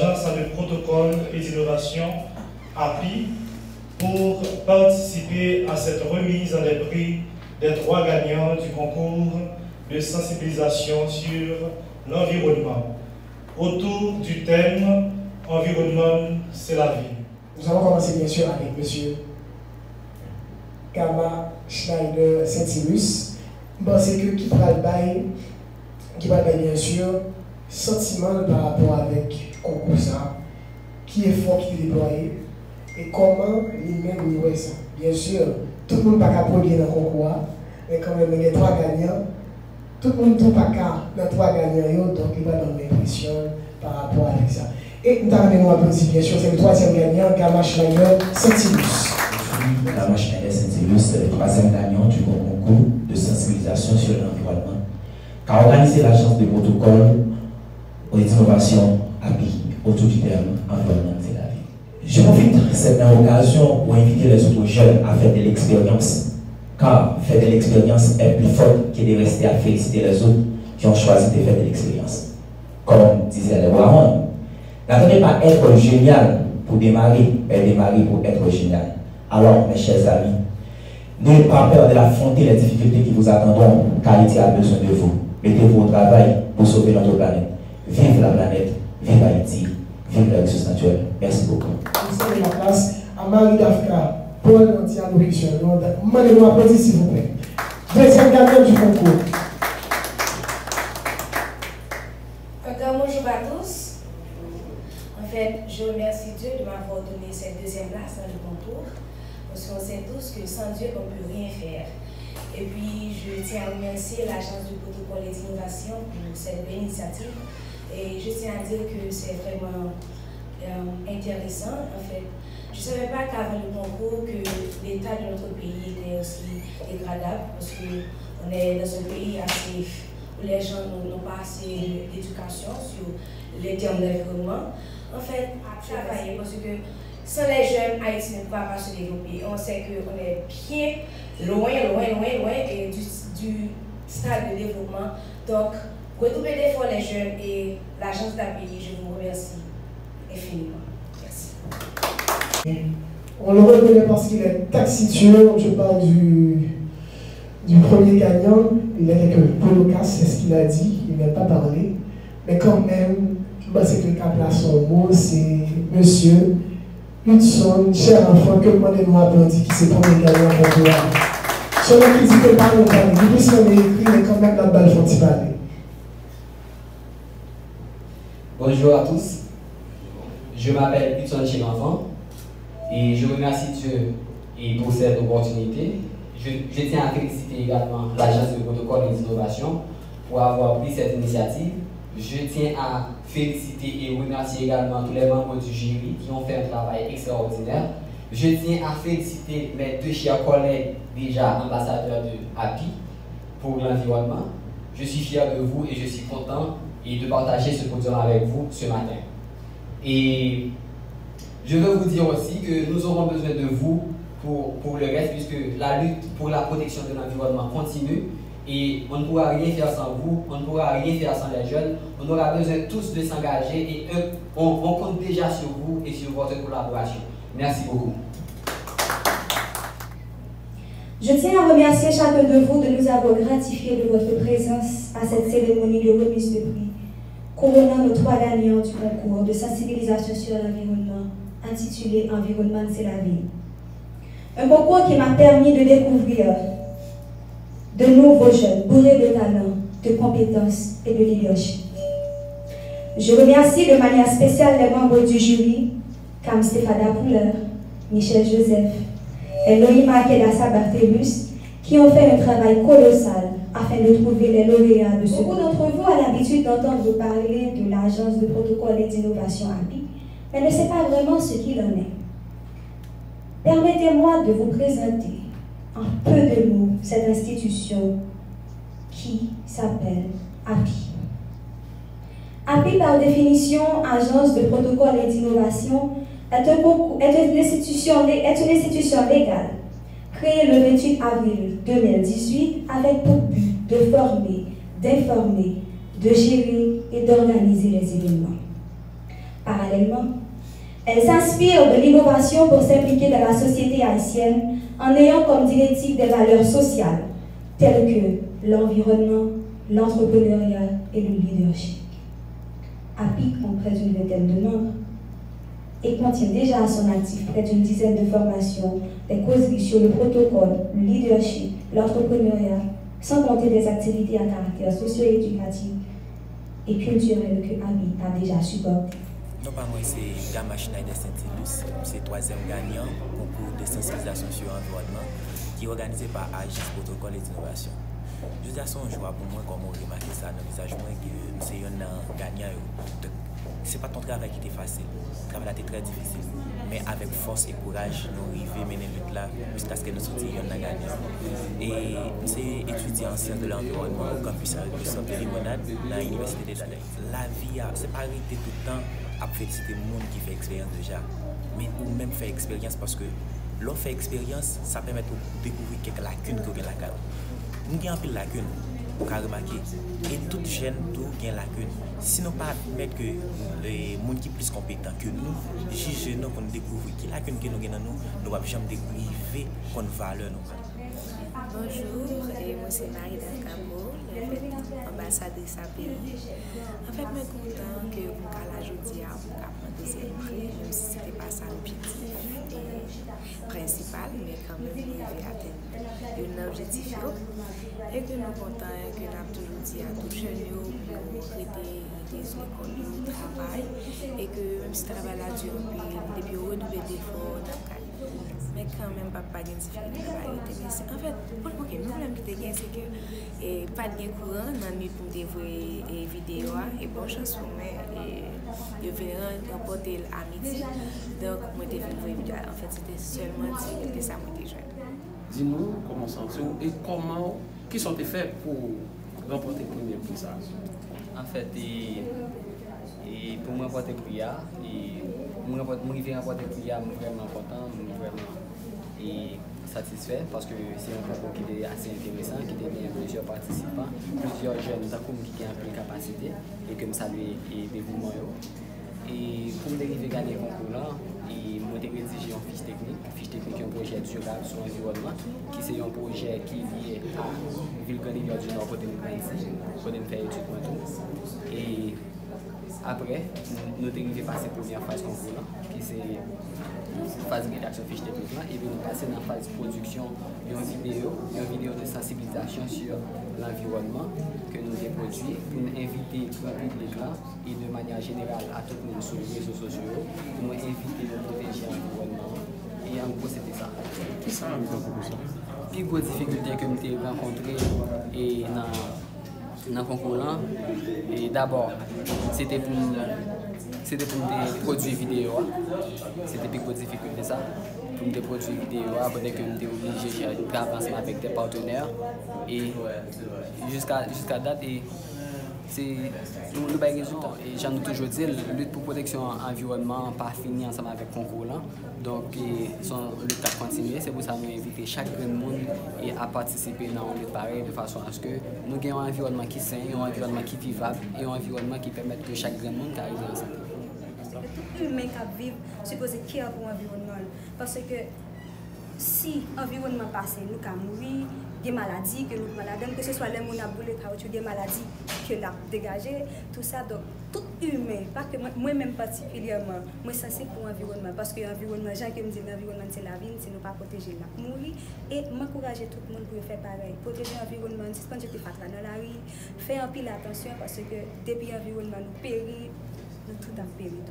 l'Agence de protocole et d'innovation API pour participer à cette remise en des prix des 3 gagnants du concours de sensibilisation sur l'environnement autour du thème « Environnement, c'est la vie ». Nous allons commencer bien sûr avec M. Kama Schneider Saint-Cyrus. Je pense que qui va le bail bien sûr sentiment par rapport avec le concours ça, qui est fort qui est déployé et comment lui-même il voit ça. Bien sûr, tout le monde n'a pas produire dans le concours, mais quand même il y a 3 gagnants. Tout le monde n'a pas dans 3 gagnants, donc il va donner l'impression par rapport avec ça. Et nous avons applaudi bien sûr, c'est le 3e gagnant, Kama Schneider Saint-Cyrus. Kama Schneider Saint-Cyrus, c'est le 3e gagnant du concours de sensibilisation sur l'environnement, qu'a organisé l'Agence de protocole et d'innovation API autour du terme environnement, c'est la vie. Je profite de cette occasion pour inviter les autres jeunes à faire de l'expérience, car faire de l'expérience est plus fort que de rester à féliciter les autres qui ont choisi de faire de l'expérience. Comme disait les Warren, n'attendez pas être génial pour démarrer, mais démarrer pour être génial. Alors, mes chers amis, n'ayez pas peur de l'affronter les difficultés qui vous attendront, car Haïti a besoin de vous. Mettez-vous au travail pour sauver notre planète. Vive la planète, vive Haïti, vive les ressources naturelles. Merci beaucoup. Merci de la place à Marie Dafka pour l'anti-allocution. Demandez-nous applaudir s'il vous plaît. 2e gagnant du concours. Bonjour à tous. En fait, je remercie Dieu de m'avoir donné cette 2e place dans le concours. Parce qu'on sait tous que sans Dieu, on ne peut rien faire. Et puis, je tiens à remercier l'Agence du protocole et d'innovation pour cette belle initiative. Et je tiens à dire que c'est vraiment intéressant. En fait, je ne savais pas qu'avant le concours, que l'état de notre pays était aussi dégradable. Parce qu'on est dans un pays assez, où les gens n'ont pas assez d'éducation sur les termes d'environnement. En fait, à travailler, parce que sans les jeunes, Haïti ne pourra pas se développer. On sait qu'on est bien loin et du stade de développement. Donc, redoubler d'efforts les jeunes et l'agence d'API, je vous remercie infiniment. Merci. On le reconnaît parce qu'il est taciturne. Je parle du premier gagnant. Il est quelques peu loquace, c'est ce qu'il a dit. Il n'a pas parlé. Mais quand même, je pense que le cap là, son mot, c'est monsieur Hudson, cher enfant, que demandez-nous applaudit qui s'est premier gagnant pour toi. Sur le qui dit que parle, on parle. Du coup, si on est écrit, mais quand même, la balle faut-il parler. Bonjour à tous. Je m'appelle Hudson, cher enfant, et je remercie Dieu pour cette opportunité. Je tiens à féliciter également l'Agence de protocole et d'innovation pour avoir pris cette initiative. Je tiens à féliciter et remercier également tous les membres du jury qui ont fait un travail extraordinaire. Je tiens à féliciter mes 2 chers collègues déjà ambassadeurs de API pour l'environnement. Je suis fier de vous et je suis content de partager ce podium avec vous ce matin. Et je veux vous dire aussi que nous aurons besoin de vous pour le reste, puisque la lutte pour la protection de l'environnement continue. Et on ne pourra rien faire sans vous, on ne pourra rien faire sans les jeunes. On aura besoin tous de s'engager et on compte déjà sur vous et sur votre collaboration. Merci beaucoup. Je tiens à remercier chacun de vous de nous avoir gratifié de votre présence à cette cérémonie de remise de prix, couronnant nos 3 gagnants du concours de sensibilisation sur l'environnement, intitulé Environnement, c'est la vie. Un concours qui m'a permis de découvrir de nouveaux jeunes bourrés de talent, de compétences et de leadership. Je remercie de manière spéciale les membres du jury, comme Stéphane Pouler, Michel Joseph, Elohima Kedassa Barthelus, qui ont fait un travail colossal afin de trouver les lauréats de ce. Beaucoup d'entre vous ont l'habitude d'entendre parler de l'Agence de protocole et d'innovation API, mais ne sait pas vraiment ce qu'il en est. Permettez-moi de vous présenter en peu de mots cette institution qui s'appelle API. API, par définition, Agence de protocole et d'innovation, est une institution légale créée le 28 avril 2018 avec pour but de former, d'informer, de gérer et d'organiser les événements. Par parallèlement. Elle s'inspire de l'innovation pour s'impliquer dans la société haïtienne en ayant comme directive des valeurs sociales telles que l'environnement, l'entrepreneuriat et le leadership. API compte près d'une vingtaine de membres et contient déjà à son actif près d'une dizaine de formations, des causeries sur le protocole, le leadership, l'entrepreneuriat, sans compter des activités à caractère socio-éducatif et culturel que API a déjà supporté. Non, pas moi, c'est Gamma Schneider Saint-Ilus, c'est troisième gagnant concours de sensibilisation sur l'environnement qui est organisé par Agis Protocole et d'innovation. Je dis à son joie pour moi, comme on remarque ça dans le visage, que c'est un gagnant. C'est pas ton travail qui était facile, le travail était très difficile, mais avec force et courage, nous arrivons à mener lutte là jusqu'à ce que nous sortions un gagnant. Et c'est étudiant en sciences de l'environnement au campus de Limonade dans l'université de Dadaï. La vie, c'est pas arrêter tout le temps à féliciter le monde qui fait expérience déjà, mais ou même faire expérience parce que l'on fait expérience, ça permet de découvrir quelques lacunes que la carrière. Nous avons un peu de lacunes, vous avez remarqué. Et toute chaîne, tout a lacune. Si nous ne pas admettre que les gens qui sont plus compétents que nous, juger nous pour nous découvrir qui lacune que nous avons, nous ne pouvons jamais découvrir qu'on valeur nous. Bonjour, et moi c'est Marie Delcamo, ambassadrice à pays. En fait, je suis content que mon calage aujourd'hui a un deuxième prix, même si ce n'était pas ça l'objectif principal, mais quand même, il avait atteint un objectif. Et que nous sommes contents que nous avons toujours dit à tous les jeunes pour arrêter l'école, le travail, et que même si le travail a duré, depuis redoubler d'efforts, mais quand même pas de difficulté en fait, pour le problème qui est c'est que pas de courant dans le pour dévoiler vidéo et bonne chance pour moi je vais remporter à midi donc moi je vais voir vidéo en fait c'était seulement dire que ça m'a été jeune. Dis-nous comment sentez-vous et comment qui sont fait pour remporter le premier prix ça? En fait et pour moi remporter le prix et moi remporter le prix vraiment content vraiment et satisfait parce que c'est un concours qui est assez intéressant, qui a bien plusieurs participants, plusieurs jeunes qui ont une capacité et que ça lui est dévouement. Et pour dériver gagner le concours là, et moi j'ai rédigé une fiche technique un projet durable sur l'environnement, qui c'est un projet qui est lié à Ville-Grande du Nord pour 2026, pour nous faire études. Et après, nous dériver passer la première phase concours là, qui c'est phase de rédaction fiche technique là, et puis nous passer dans la phase de production d'une vidéo de sensibilisation sur l'environnement que nous avons produit pour nous inviter le public là et de manière générale à tout le monde sur les réseaux sociaux pour nous inviter à protéger l'environnement. Et en gros c'était ça. Qui ça a mis dans le ça? Puis grosse difficulté que nous avons rencontré et dans le concours là, et d'abord c'était pour des produits vidéo. C'était plus grosse difficulté ça. Pour des produits vidéo, après que nous sommes obligés de travailler avec des partenaires. Et jusqu'à date, c'est le bel résultat. Et j'en ai toujours dit, la lutte pour protection environnement pas fini ensemble avec le concours là. Donc, son lutte a continué. C'est pour ça que nous invitons chaque monde à participer dans une lutte pareille de façon à ce que nous ayons un environnement qui est sain, un environnement qui est vivable et un environnement qui permet que chaque monde arrive ensemble. Tout humain qui vit supposé qu'il y a pour l'environnement. Parce que si l'environnement passe, nous avons mourir, des maladies, que nous malades, que ce soit les monaboulés, des maladies que l'on dégagé, tout ça. Donc, tout humain, pas que moi-même particulièrement, moi sensible pour l'environnement. Parce que l'environnement, gens qui me disent l'environnement c'est la vie, c'est nous pas protéger la mourir. Et m'encourager tout le monde pour faire pareil. Protéger l'environnement, c'est quand je te fais dans la rue, faire un pile attention parce que depuis l'environnement nous périt, nous tout en périt.